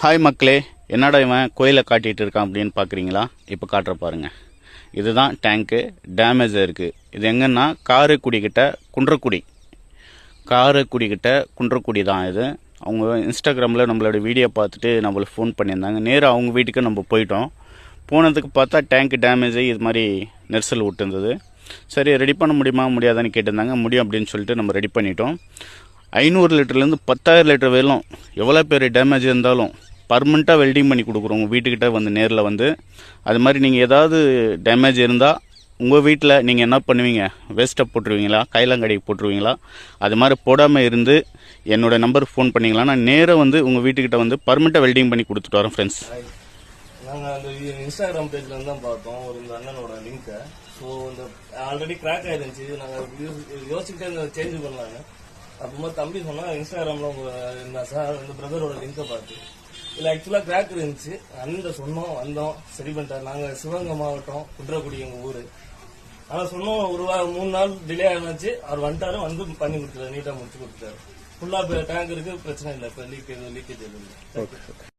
Hi மக்களே, என்னடா இவன் கோயிலை காட்டிகிட்டு இருக்கான் அப்படின்னு பார்க்குறீங்களா? இப்போ காட்டுற பாருங்க. இதுதான் டேங்க்கு, டேமேஜ் இருக்குது. இது எங்கன்னா காரைக்குடி கிட்ட குன்றக்குடி தான் இது. அவங்க இன்ஸ்டாகிராமில் நம்மளோட வீடியோ பார்த்துட்டு நம்மளுக்கு ஃபோன் பண்ணியிருந்தாங்க. நேராக அவங்க வீட்டுக்கு நம்ம போயிட்டோம். போனதுக்கு பார்த்தா டேங்க் டேமேஜ் இது மாதிரி நெரிசல் விட்டுருந்தது. சரி, ரெடி பண்ண முடியுமா முடியாதான்னு கேட்டிருந்தாங்க. முடியும் அப்படின்னு சொல்லிட்டு நம்ம ரெடி பண்ணிட்டோம். 500 லிட்டர்லேருந்து 10,000 லிட்டர் வெல்லும் எவ்வளோ பேர் டேமேஜ் இருந்தாலும் பர்மனெண்ட்டாக வெல்டிங் பண்ணி கொடுக்குறோம். உங்கள் வீட்டுக்கிட்ட வந்து நேரில் வந்து அது மாதிரி நீங்கள் ஏதாவது டேமேஜ் இருந்தால் உங்கள் வீட்டில் நீங்கள் என்ன பண்ணுவீங்க? வேஸ்ட்டை போட்டுருவீங்களா? கைலாங்கடைக்கு போட்டுருவீங்களா? அது மாதிரி போடாமல் இருந்து என்னோடய நம்பருக்கு ஃபோன் பண்ணிங்களா, நான் நேராக வந்து உங்கள் வீட்டுக்கிட்ட வந்து பர்மனெண்ட்டாக வெல்டிங் பண்ணி கொடுத்துட்டு வரோம் ஃப்ரெண்ட்ஸ். நாங்கள் அந்த இன்ஸ்டாகிராம் பேஜில் தான் பார்த்தோம் ஒரு இந்த அண்ணனோட லிங்க்கை. ஸோ இந்த ஆல்ரெடி கிராக் ஆகிருந்துச்சு. நாங்கள் யோசிச்சுக்கிட்டே இந்த சேஞ்ச் பண்ணலாங்க. அப்புறமா தம்பி சொன்னால் இன்ஸ்டாகிராமில் உங்கள் இந்த சார் இந்த பிரதரோட லிங்கை பார்த்து இல்லை ஆக்சுவலாக கிராக் இருந்துச்சு. அண்ணன் சொன்னோம், வந்தோம், சரி பண்ணிட்டார். நாங்கள் சிவகங்கை மாவட்டம், குன்றக்குடி எங்கள் ஊர். ஆனால் சொன்னோம் ஒரு 3 நாள் டிலே ஆகிச்சு. அவர் வந்துட்டாரு, வந்து பண்ணி கொடுத்தாரு, நீட்டாக முடிச்சு கொடுத்தாரு. ஃபுல்லாக டேங்க் இருக்குது, பிரச்சனை இல்லை. இப்போ லீக்கேஜ் எதுவும் இல்லை.